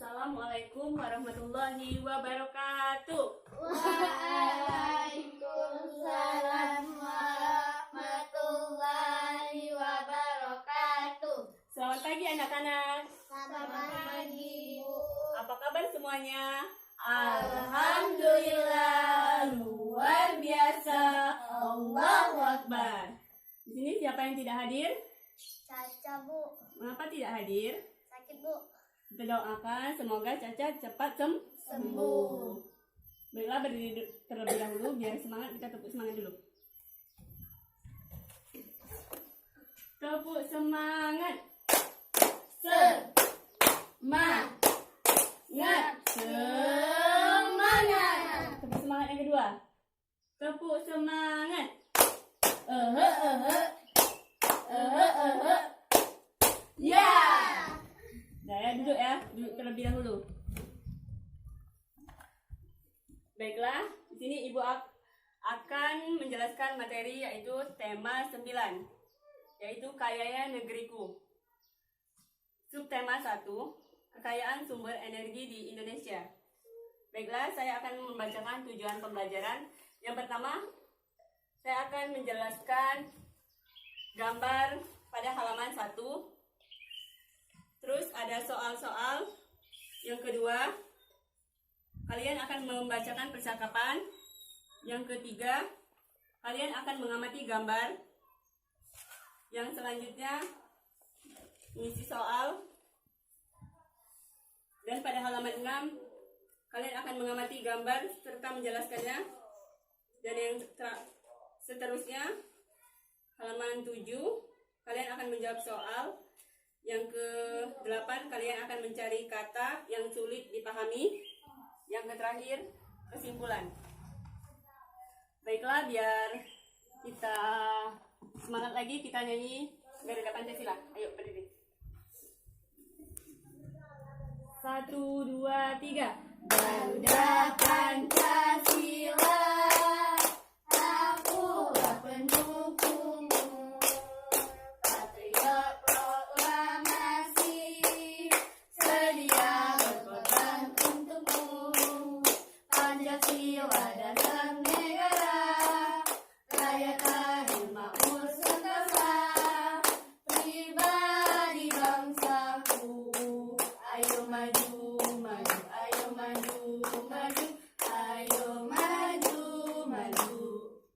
Assalamualaikum warahmatullahi wabarakatuh. Waalaikumsalam warahmatullahi wabarakatuh. Selamat pagi anak-anak. Selamat pagi, Bu. Apa kabar semuanya? Alhamdulillah, luar biasa. Allahu Akbar. Di sini siapa yang tidak hadir? Caca, Bu. Mengapa tidak hadir? Sakit, Bu. Kita doakan semoga Caca cepat sembuh. Baiklah, berdiri terlebih dahulu biar semangat. Kita tepuk semangat dulu. Tepuk semangat. Semangat. Semangat. Tepuk semangat yang kedua. Tepuk semangat. Ya. Nah ya, duduk ya. Duduk terlebih dahulu. Baiklah, di sini Ibu akan menjelaskan materi yaitu tema 9, yaitu Kayanya Negeriku. Subtema 1, kekayaan sumber energi di Indonesia. Baiklah, saya akan membacakan tujuan pembelajaran. Yang pertama, saya akan menjelaskan gambar pada halaman 1. Terus ada soal-soal. Yang kedua, kalian akan membacakan percakapan. Yang ketiga, kalian akan mengamati gambar. Yang selanjutnya, mengisi soal. Dan pada halaman 6, kalian akan mengamati gambar serta menjelaskannya. Dan yang seterusnya, halaman 7, kalian akan menjawab soal. Yang ke-8, kalian akan mencari kata yang sulit dipahami. Yang terakhir, kesimpulan. Baiklah, biar kita semangat lagi, kita nyanyi Garuda Pancasila. Ayo, berdiri. 1, 2, 3. Garuda Pancasila, akulah pendukungmu. Patriot proklamasi, sedia berkorban untukmu. Pancasila dasar negara, rakyat adil makmur setara, pribadi bangsaku. Ayo maju, maju, ayo maju, maju, ayo maju, maju.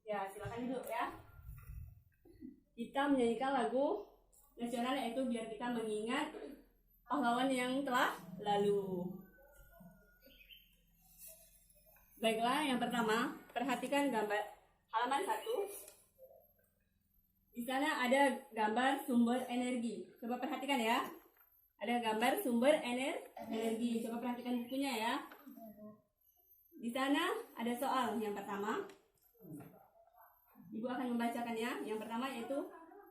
Ya, silakan duduk ya. Kita menyanyikan lagu nasional yaitu biar kita mengingat pahlawan yang telah lalu. Baiklah, yang pertama, perhatikan gambar halaman 1. Di sana ada gambar sumber energi. Coba perhatikan ya. Ada gambar sumber energi. Coba perhatikan bukunya ya. Di sana ada soal yang pertama. Ibu akan membacakannya. Yang pertama yaitu,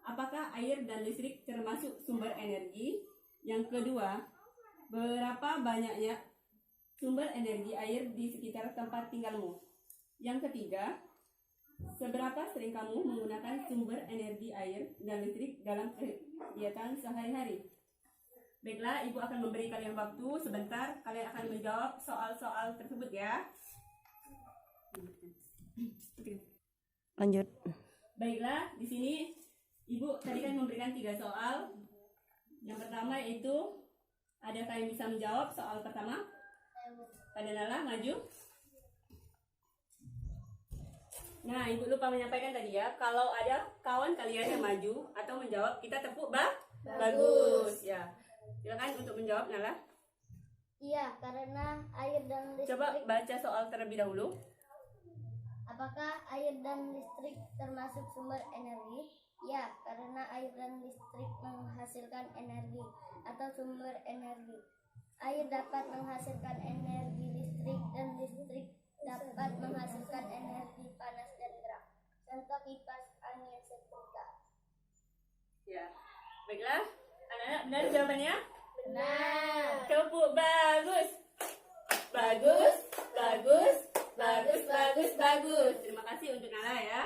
apakah air dan listrik termasuk sumber energi? Yang kedua, berapa banyaknya sumber energi air di sekitar tempat tinggalmu? Yang ketiga, seberapa sering kamu menggunakan sumber energi air dan listrik dalam kegiatan sehari-hari? Baiklah, Ibu akan memberi kalian waktu sebentar. Kalian akan menjawab soal-soal tersebut ya. Lanjut. Baiklah, di sini Ibu tadi kan memberikan 3 soal. Yang pertama yaitu, adakah yang bisa menjawab soal pertama? Pada Nala, maju. Nah, Ibu lupa menyampaikan tadi ya, kalau ada kawan kalian yang maju atau menjawab, kita tepuk bagus ya. Silakan untuk menjawab, Nala. Iya, karena air dan listrik. Coba baca soal terlebih dahulu. Apakah air dan listrik termasuk sumber energi? Ya, karena air dan listrik menghasilkan energi atau sumber energi. Air dapat menghasilkan energi listrik dan listrik dapat menghasilkan energi panas dan gerak. Contoh kipas angin setrika. Ya, baiklah. Anak-anak, benar jawabannya? Benar. Tepuk bagus. Bagus, bagus, bagus, bagus, bagus. Terima kasih untuk Nala ya.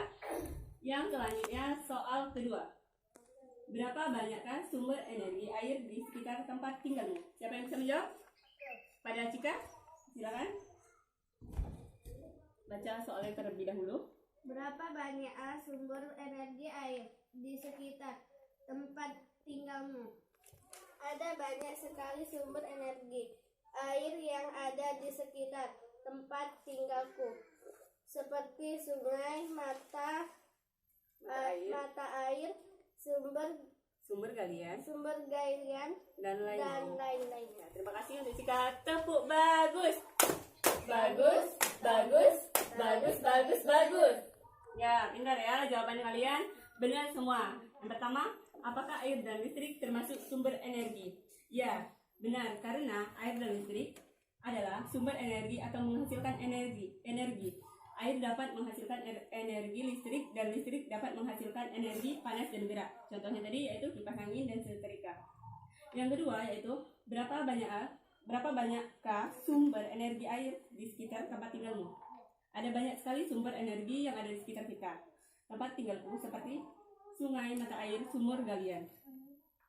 Yang selanjutnya soal kedua. Berapa banyakkah sumber energi air di sekitar tempat tinggalmu? Siapa yang bisa menjawab? kepada Cika. Silakan. Baca soalnya terlebih dahulu. Berapa banyak sumber energi air di sekitar tempat tinggalmu? Ada banyak sekali sumber energi air yang ada di sekitar tempat tinggalku, seperti sungai, mata air, Sumber galian sumber galian, dan dan lain-lain. lain-lain. Ya, terima kasih untuk Cika. Tepuk bagus. Bagus, bagus, bagus, bagus, bagus. Ya, pintar ya jawaban kalian. Benar semua. Yang pertama, apakah air dan listrik termasuk sumber energi? Ya, benar, karena air dan listrik adalah sumber energi atau menghasilkan energi. Air dapat menghasilkan energi listrik dan listrik dapat menghasilkan energi panas dan gerak. Contohnya tadi yaitu kipas angin dan setrika. Yang kedua yaitu berapa banyakkah sumber energi air di sekitar tempat tinggalmu? Ada banyak sekali sumber energi yang ada di sekitar kita. Tempat tinggalku seperti sungai, mata air, sumur galian.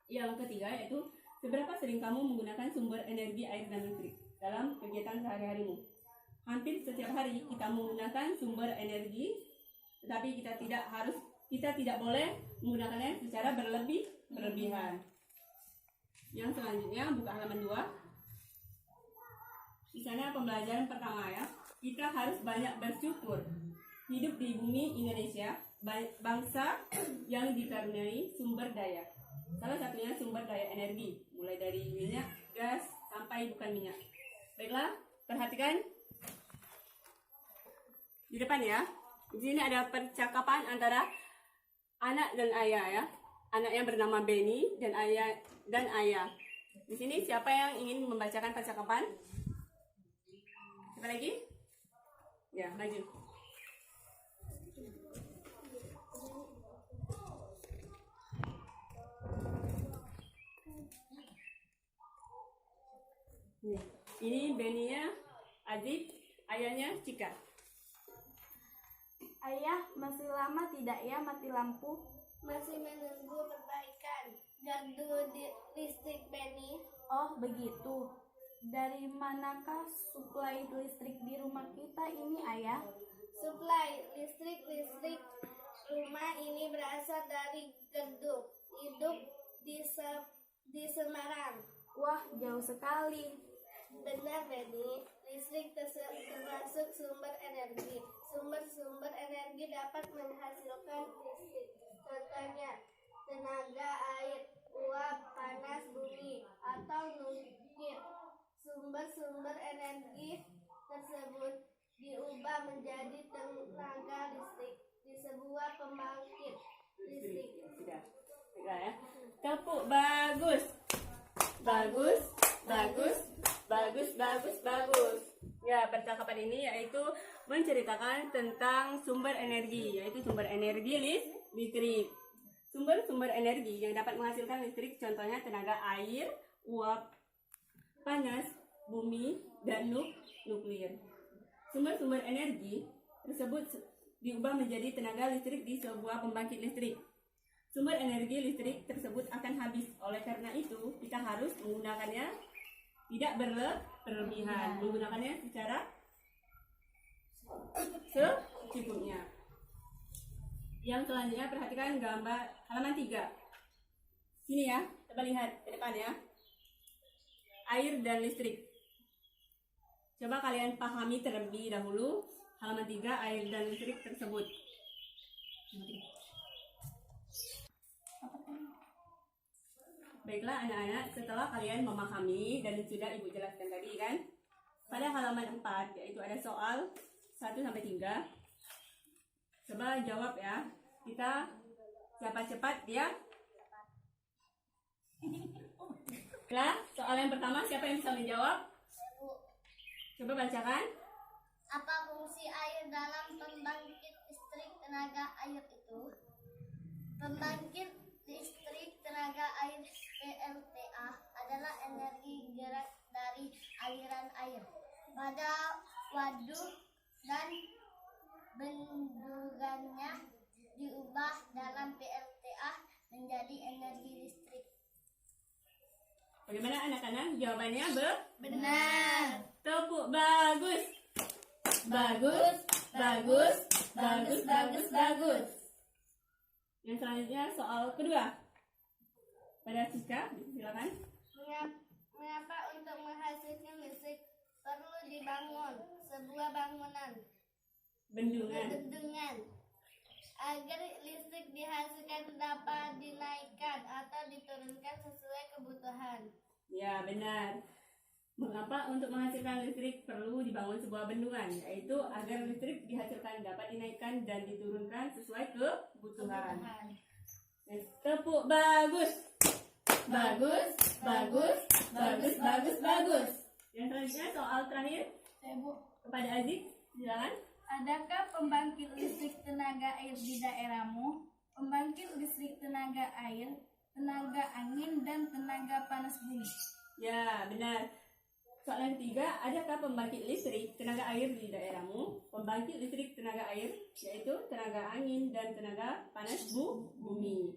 Yang ketiga yaitu seberapa sering kamu menggunakan sumber energi air dan listrik dalam kegiatan sehari-harimu? Hampir setiap hari kita menggunakan sumber energi, tetapi kita tidak boleh menggunakannya secara berlebihan. Yang selanjutnya buka halaman 2. Di sana pembelajaran pertama ya. Kita harus banyak bersyukur. Hidup di bumi Indonesia, bangsa yang dikaruniai sumber daya. Salah satunya sumber daya energi, mulai dari minyak, gas, sampai bukan minyak. Baiklah, perhatikan di depan ya. Di sini ada percakapan antara anak dan ayah ya. Anak yang bernama Benny dan ayah. Di sini siapa yang ingin membacakan percakapan? Siapa lagi? Ya, maju. Ini Benny-nya Aziz, ayahnya Cika. Ayah, masih lama tidak ya mati lampu? Masih menunggu perbaikan gardu listrik Benny. Oh, begitu. Dari manakah suplai listrik di rumah kita ini, Ayah? Suplai listrik rumah ini berasal dari gardu hidup di Semarang. Wah, jauh sekali. Benar, Benny. Listrik termasuk sumber energi. Sumber energi dapat menghasilkan listrik. Contohnya, tenaga air, uap, panas bumi, atau nuklir. Sumber energi tersebut diubah menjadi tenaga listrik di sebuah pembangkit listrik. Sudah ya. Tepuk bagus. Bagus. Ya, percakapan ini yaitu menceritakan tentang sumber energi, yaitu sumber energi listrik. Sumber energi yang dapat menghasilkan listrik contohnya tenaga air, uap, panas, bumi, dan nuklir. Sumber energi tersebut diubah menjadi tenaga listrik di sebuah pembangkit listrik. Sumber energi listrik tersebut akan habis. Oleh karena itu, kita harus menggunakannya tidak berlebihan, menggunakannya secara secukupnya. Yang selanjutnya perhatikan gambar halaman 3. Sini ya, coba lihat ke depan ya. Air dan listrik. Coba kalian pahami terlebih dahulu halaman 3 air dan listrik tersebut. Baiklah anak-anak, setelah kalian memahami dan sudah Ibu jelaskan tadi kan, pada halaman 4 yaitu ada soal 1-3. Coba jawab ya. Kita siapa cepat ya? Nah, soal yang pertama siapa yang bisa menjawab? Coba bacakan. Apa fungsi air dalam pembangkit listrik tenaga air itu? Pembangkit listrik tenaga air PLTA adalah energi gerak dari aliran air pada waduk dan bendungannya diubah dalam PLTA menjadi energi listrik. Bagaimana anak-anak? Jawabannya Benar. tepuk bagus. Bagus, bagus, bagus, bagus, bagus. Yang selanjutnya soal kedua. Pada Siska, silakan. Mengapa untuk menghasilkan listrik perlu dibangun sebuah bangunan bendungan agar listrik dihasilkan dapat dinaikkan atau diturunkan sesuai kebutuhan? Ya, benar. Mengapa untuk menghasilkan listrik perlu dibangun sebuah bendungan? Yaitu agar listrik dihasilkan dapat dinaikkan dan diturunkan sesuai kebutuhan. Tepuk bagus. Bagus, bagus, bagus, bagus, bagus. Yang selanjutnya soal terakhir kepada Aziz, silakan. Adakah pembangkit listrik tenaga air di daerahmu? Pembangkit listrik tenaga air, tenaga angin, dan tenaga panas bumi. Ya, benar. Soalan ketiga, adakah pembangkit listrik tenaga air di daerahmu? Pembangkit listrik tenaga air yaitu tenaga angin dan tenaga panas bumi.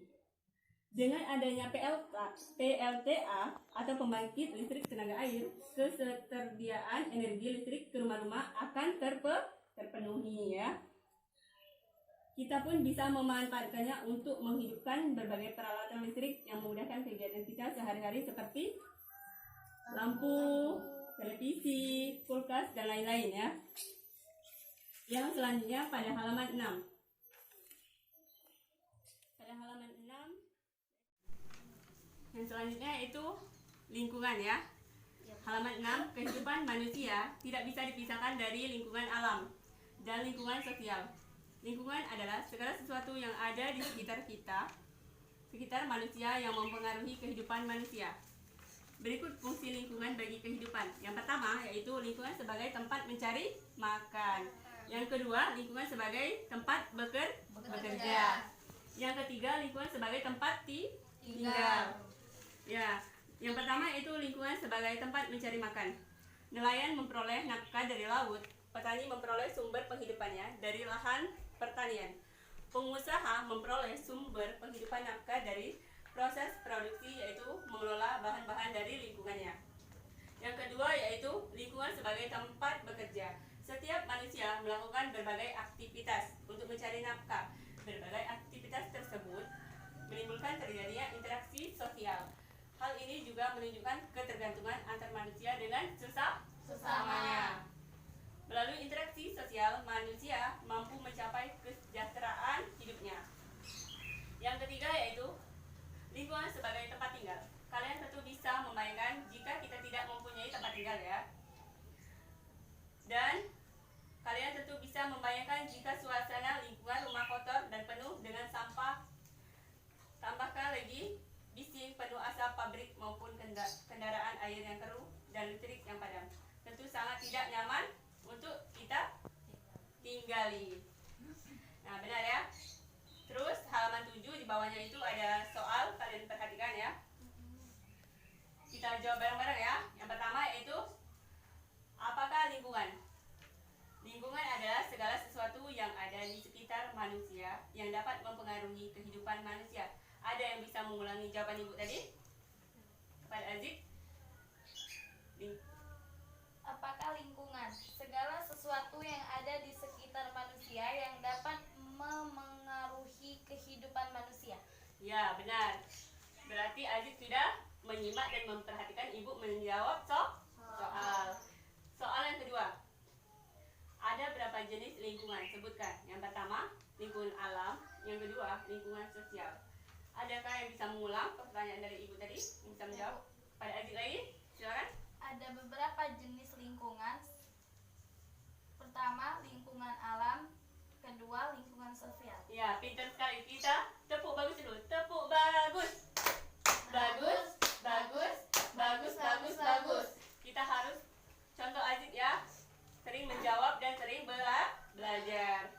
Dengan adanya PLTA atau pembangkit listrik tenaga air, ketersediaan energi listrik ke rumah-rumah akan terpenuhi ya. Kita pun bisa memanfaatkannya untuk menghidupkan berbagai peralatan listrik yang memudahkan kegiatan kita sehari-hari seperti lampu, televisi, kulkas, dan lain-lain ya. Yang selanjutnya pada halaman 6. Pada halaman 6 yang selanjutnya itu lingkungan ya. Halaman 6, kehidupan manusia tidak bisa dipisahkan dari lingkungan alam dan lingkungan sosial. Lingkungan adalah segala sesuatu yang ada di sekitar kita, sekitar manusia yang mempengaruhi kehidupan manusia. Berikut fungsi lingkungan bagi kehidupan. Yang pertama yaitu lingkungan sebagai tempat mencari makan. Yang kedua, lingkungan sebagai tempat bekerja. Yang ketiga, lingkungan sebagai tempat tinggal. Ya, yang pertama itu lingkungan sebagai tempat mencari makan. Nelayan memperoleh nafkah dari laut, petani memperoleh sumber penghidupannya dari lahan pertanian. Pengusaha memperoleh sumber penghidupan nafkah dari proses produksi yaitu mengelola bahan-bahan dari lingkungannya. Yang kedua yaitu lingkungan sebagai tempat bekerja. Setiap manusia melakukan berbagai aktivitas untuk mencari nafkah. Berbagai aktivitas tersebut menimbulkan terjadinya interaksi sosial. Hal ini juga menunjukkan ketergantungan antar manusia dengan sesamanya. Melalui interaksi sosial, manusia mampu mencapai kesejahteraan hidupnya. Yang ketiga yaitu lingkungan sebagai tempat tinggal. Kalian tentu bisa membayangkan jika kita tidak mempunyai tempat tinggal ya. Dan kalian tentu bisa membayangkan jika suasana lingkungan rumah kotor dan penuh dengan sampah. Tambahkan lagi bising, penuh asap pabrik maupun kendaraan air yang keruh dan listrik yang padam. Tentu sangat tidak nyaman untuk kita tinggali. Nah, benar ya. Terus halaman 7 di bawahnya itu ada soal, kalian perhatikan ya. Kita jawab bareng-bareng ya. Yang pertama yaitu apakah lingkungan? Lingkungan adalah segala sesuatu yang ada di sekitar manusia yang dapat mempengaruhi kehidupan manusia. Ada yang bisa mengulangi jawaban ibu tadi? Kepada Aziz. Apakah lingkungan? Segala sesuatu yang ada di sekitar manusia yang dapat memengaruhi kehidupan manusia. Ya, benar. Berarti Aziz sudah menyimak dan memperhatikan ibu menjawab soal. Soal yang kedua. Ada berapa jenis lingkungan? Sebutkan. Yang pertama, lingkungan alam. Yang kedua, lingkungan sosial. Adakah yang bisa mengulang pertanyaan dari ibu tadi? Yang bisa menjawab? Pada Aziz lagi? Silakan. Ada beberapa jenis lingkungan. Pertama, lingkungan alam. Kedua, lingkungan sosial. Ya, pintar sekali. Kita tepuk bagus dulu. Tepuk bagus. Bagus, bagus, bagus, bagus, bagus. Kita harus contoh Aziz ya. Sering menjawab dan sering belajar.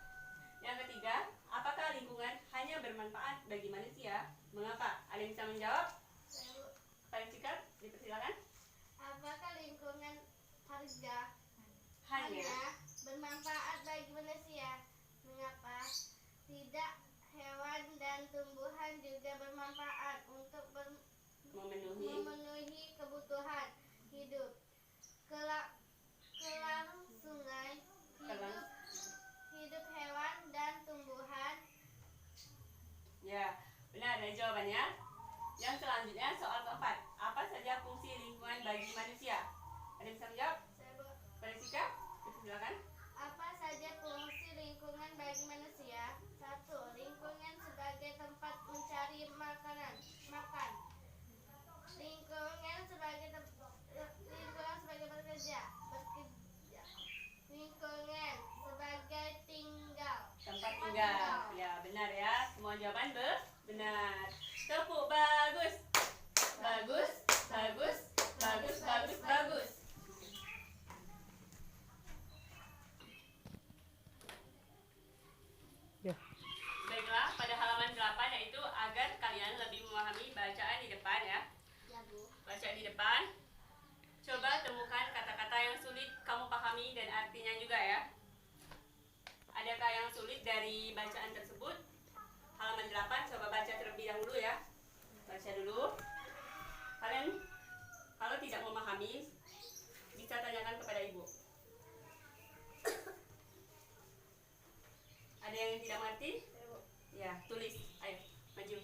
Yang ketiga, apakah lingkungan hanya bermanfaat bagi manusia? Mengapa? Ada yang bisa menjawab? Paling singkat, dipersilakan. Apakah lingkungan harga Hanya. bermanfaat bagi manusia? Mengapa? Tidak, hewan dan tumbuhan juga bermanfaat untuk Memenuhi memenuhi kebutuhan benar. Tepuk bagus. Bagus, bagus, bagus, bagus, bagus. Ya. Baiklah, pada halaman 8 yaitu agar kalian lebih memahami bacaan di depan ya. Ya, Bu. Bacaan di depan. Coba temukan kata-kata yang sulit kamu pahami dan artinya juga ya. Adakah yang sulit dari bacaan tersebut? Halaman 8 coba baca terlebih dahulu ya. Baca dulu. Kalian kalau tidak memahami bisa tanyakan kepada ibu. Ada yang tidak mengerti? Ya, tulis. Ayo, maju.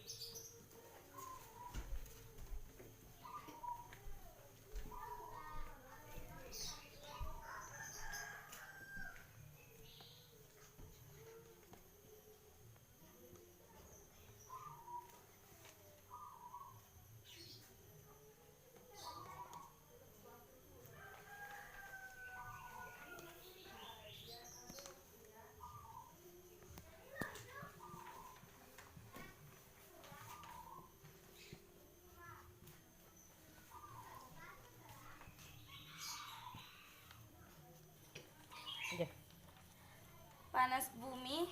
Ya. Panas bumi,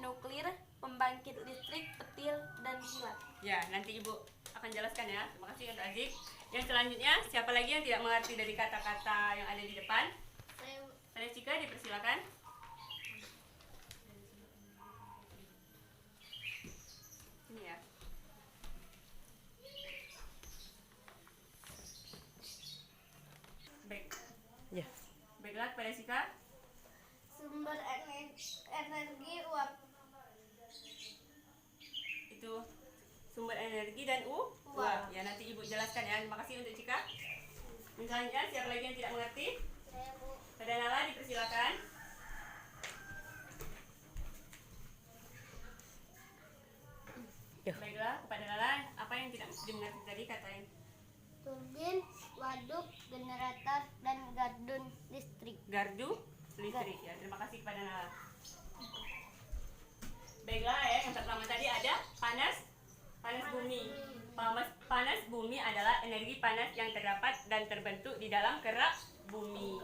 nuklir, pembangkit listrik, petir, dan kilat. Ya, nanti ibu akan jelaskan ya. Terima kasih untuk Azik. Yang selanjutnya, siapa lagi yang tidak mengerti dari kata-kata yang ada di depan? Ada Cika, dipersilakan. Ini ya. Baik. Ya. Baiklah, kepada Cika. Sumber energi uap. Itu sumber energi dan uap. Ya, nanti ibu jelaskan ya. Terima kasih untuk Cika. Yang selanjutnya, siapa lagi yang tidak mengerti? Saya, Bu. Pada Nala, dipersilakan. Ya. Baiklah, kepada Nala, apa yang tidak dimengerti tadi katain? Turbin, waduk, generator, dan gardu listrik. Gardu listrik ya. Terima kasih kepada Nala. Baiklah ya, yang pertama tadi ada panas bumi. Panas bumi adalah energi panas yang terdapat dan terbentuk di dalam kerak bumi.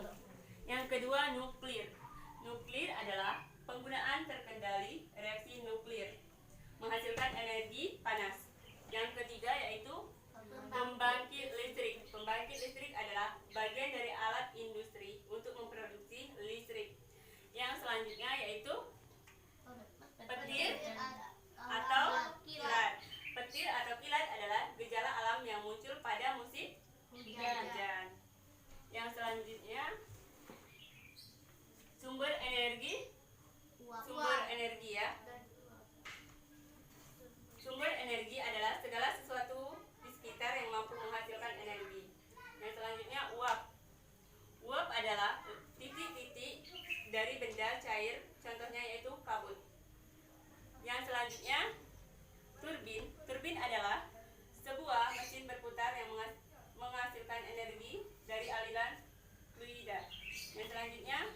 Yang kedua, nuklir. Nuklir adalah penggunaan terkendali reaksi nuklir menghasilkan energi panas. Yang ketiga yaitu pembangkit listrik. Pembangkit listrik adalah bagian dari alat industri untuk memproduksi listrik. Yang selanjutnya yaitu petir atau kilat. Petir atau kilat adalah gejala alam yang muncul pada musim hujan. Yang selanjutnya sumber energi. Sumber energi ya. Sumber energi adalah segala sesuatu di sekitar yang mampu menghasilkan energi. Yang selanjutnya uap. Uap adalah titik-titik dari benda cair, contohnya yaitu kabut. Yang selanjutnya turbin. Turbin adalah sebuah mesin berputar yang menghasilkan energi dari aliran fluida. Yang selanjutnya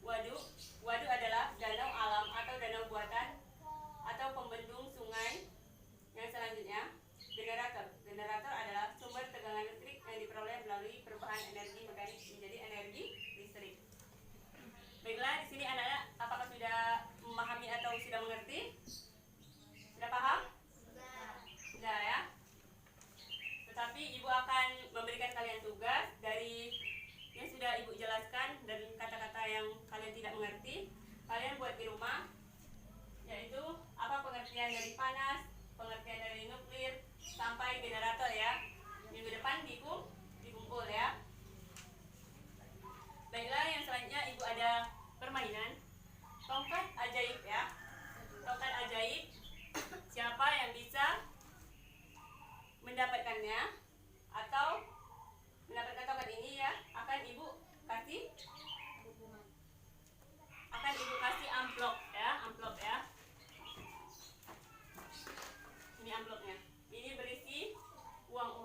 waduk. Waduk adalah danau alam atau danau buatan atau pembendung sungai. Yang selanjutnya generator. Generator adalah sumber tegangan listrik yang diperoleh melalui perubahan energi mekanik menjadi energi listrik. Baiklah, di sini anak-anak apakah sudah memahami atau sudah mengerti? Sudah paham? Sudah ya. Tetapi ibu akan memberikan kalian tugas dari yang sudah ibu jelaskan dan kata-kata yang kalian tidak mengerti. Kalian buat di rumah, yaitu apa pengertian dari panas, pengertian dari nuklir sampai generator ya. Minggu depan dikumpul ya. Baiklah, yang selanjutnya ibu ada permainan tongkat ajaib ya. Tongkat ajaib, siapa yang bisa mendapatkannya atau mendapatkan tongkat ini ya, akan ibu kasih amplop ya. Ini amplopnya. Ini berisi uang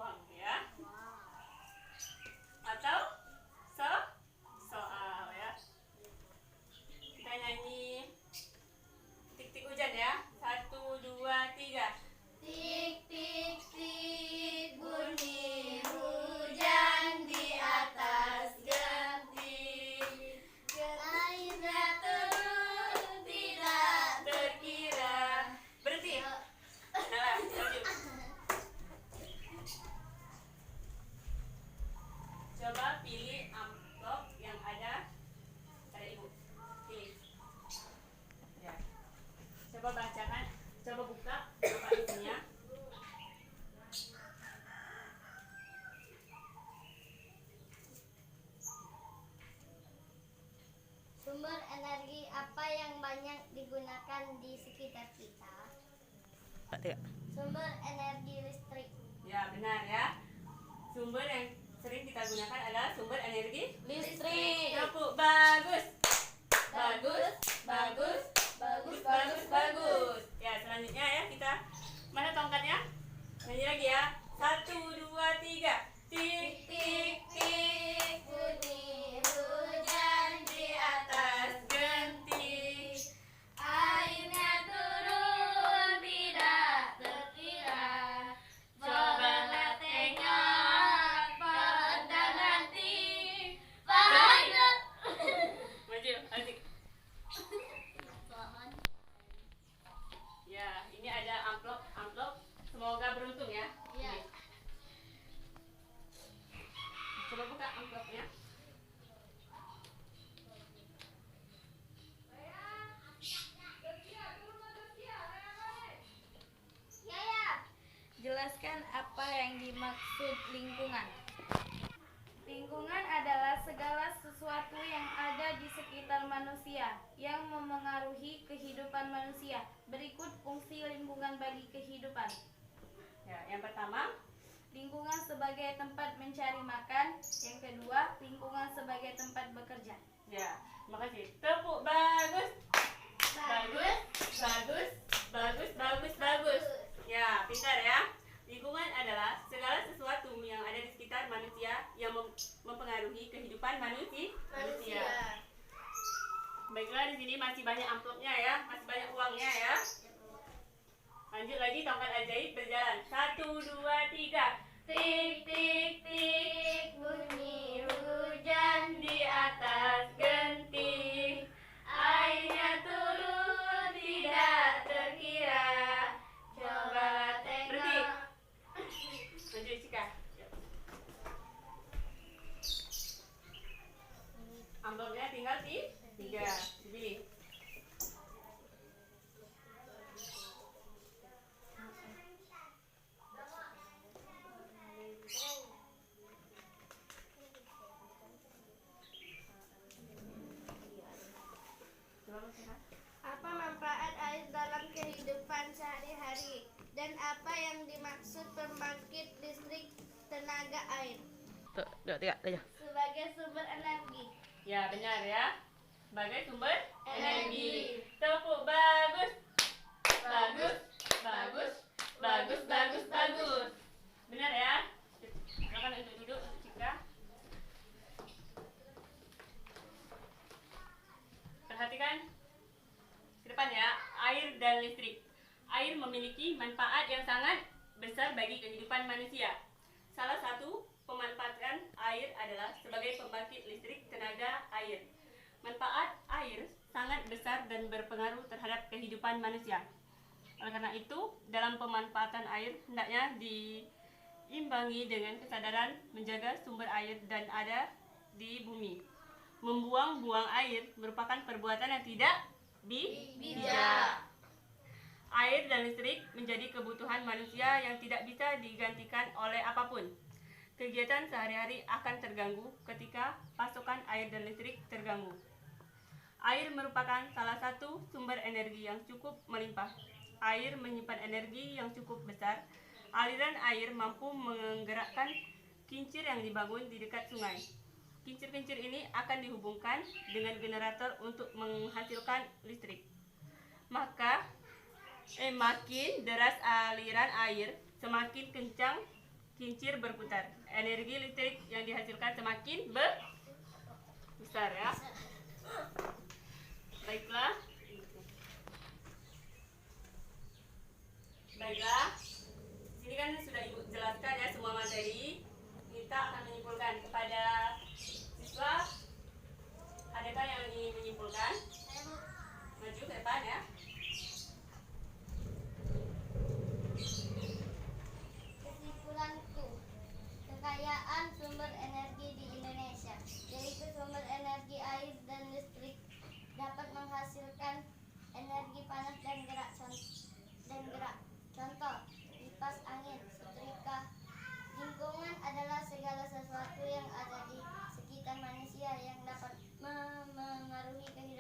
Sumber energi apa yang banyak digunakan di sekitar kita? Pak, tiga. Sumber energi listrik. Ya, benar ya. Sumber yang sering kita gunakan adalah sumber energi Listrik. tepuk. Bagus. Bagus. Bagus. Bagus, bagus, bagus. Ya, selanjutnya ya kita, mana tongkatnya? Nyanyi lagi ya. 1, 2, 3. Tik, tik, tik. Bunyi hujan di atas Genti. airnya turun tidak terkira. Cobalah tengok pada nanti pada. Maju, asik. Ya, ini ada amplop. Semoga beruntung ya. Ya. Ini. Coba buka amplopnya. Jelaskan apa yang dimaksud lingkungan. Lingkungan adalah segala sesuatu yang ada di sekitar manusia yang memengaruhi kehidupan manusia. Berikut fungsi lingkungan bagi kehidupan. Ya, yang pertama, Lingkungan sebagai tempat mencari makan. Yang kedua, lingkungan sebagai tempat bekerja. ya, makasih. Tepuk. Bagus. Bagus. Bagus. Bagus, bagus, bagus. Ya, pintar ya. Lingkungan adalah segala sesuatu yang ada di sekitar manusia yang mempengaruhi kehidupan manusia. Baiklah, di sini masih banyak amplopnya ya, masih banyak uangnya ya. Lanjut lagi, tongkat ajaib berjalan. 1, 2, 3. Tik, tik, tik. Bunyi hujan Di atas genti, airnya turun tidak terkira. Coba berhenti. Lanjut, Cika. Amplopnya tinggal 3. Dipilih. Apa manfaat air dalam kehidupan sehari-hari dan apa yang dimaksud pembangkit listrik tenaga air Tuh, dua, tiga, aja. sebagai sumber energi? Ya, benar ya. Sebagai sumber Energi. Tepuk. Bagus. Bagus. Bagus. Bagus, bagus, bagus. Benar ya. Silakan untuk duduk untuk Cika. Perhatikan ke depan ya, air dan listrik. Air memiliki manfaat yang sangat besar bagi kehidupan manusia. Salah satu pemanfaatan air adalah sebagai pembangkit listrik tenaga air. Manfaat air sangat besar dan berpengaruh terhadap kehidupan manusia. Oleh karena itu, dalam pemanfaatan air hendaknya diimbangi dengan kesadaran menjaga sumber air dan ada di bumi. Membuang-buang air merupakan perbuatan yang tidak bijak. Air dan listrik menjadi kebutuhan manusia yang tidak bisa digantikan oleh apapun. Kegiatan sehari-hari akan terganggu ketika pasokan air dan listrik terganggu. Air merupakan salah satu sumber energi yang cukup melimpah. Air menyimpan energi yang cukup besar. Aliran air mampu menggerakkan kincir yang dibangun di dekat sungai. Kincir-kincir ini akan dihubungkan dengan generator untuk menghasilkan listrik. Makin deras aliran air, semakin kencang kincir berputar. Energi listrik yang dihasilkan semakin besar ya. Baiklah. Sini kan sudah Ibu jelaskan ya semua materi. Kita akan menyimpulkan kepada siswa. Adakah yang ingin menyimpulkan? Maju ke depan ya. Kesimpulanku, kekayaan sumber energi di Indonesia, yaitu sumber energi air dan listrik, dapat menghasilkan energi panas dan gerak. Contoh, kipas angin, setrika. Lingkungan adalah segala sesuatu yang ada di sekitar manusia yang dapat memengaruhi kehidupan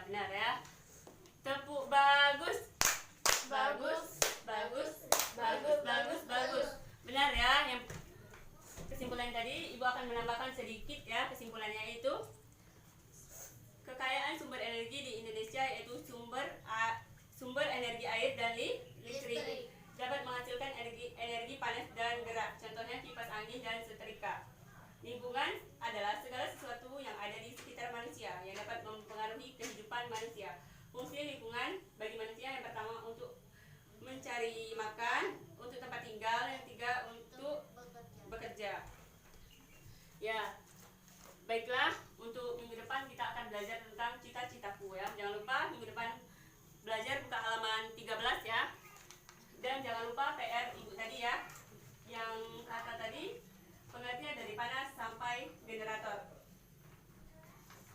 benar ya. Tepuk bagus. Bagus, bagus, bagus, bagus, bagus. Benar ya. Yang kesimpulan tadi Ibu akan menambahkan sedikit ya, kesimpulannya itu kekayaan sumber energi di Indonesia yaitu sumber energi air dan listrik dapat menghasilkan energi panas dan gerak, contohnya kipas angin dan setrika. Lingkungan adalah segala sesuatu yang ada di sekitar manusia yang dapat mempengaruhi kehidupan manusia. Fungsi lingkungan bagi manusia yang pertama untuk mencari makan, untuk tempat tinggal, yang ketiga untuk bekerja. Ya, baiklah, untuk minggu depan kita akan belajar tentang cita-citaku ya. Jangan lupa minggu depan belajar buka halaman 13 ya. Dan jangan lupa PR Ibu tadi ya. Yang kata tadi pengertian dari panas sampai generator.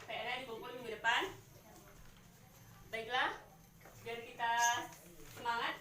PR-nya dikumpul minggu depan. Baiklah, biar kita semangat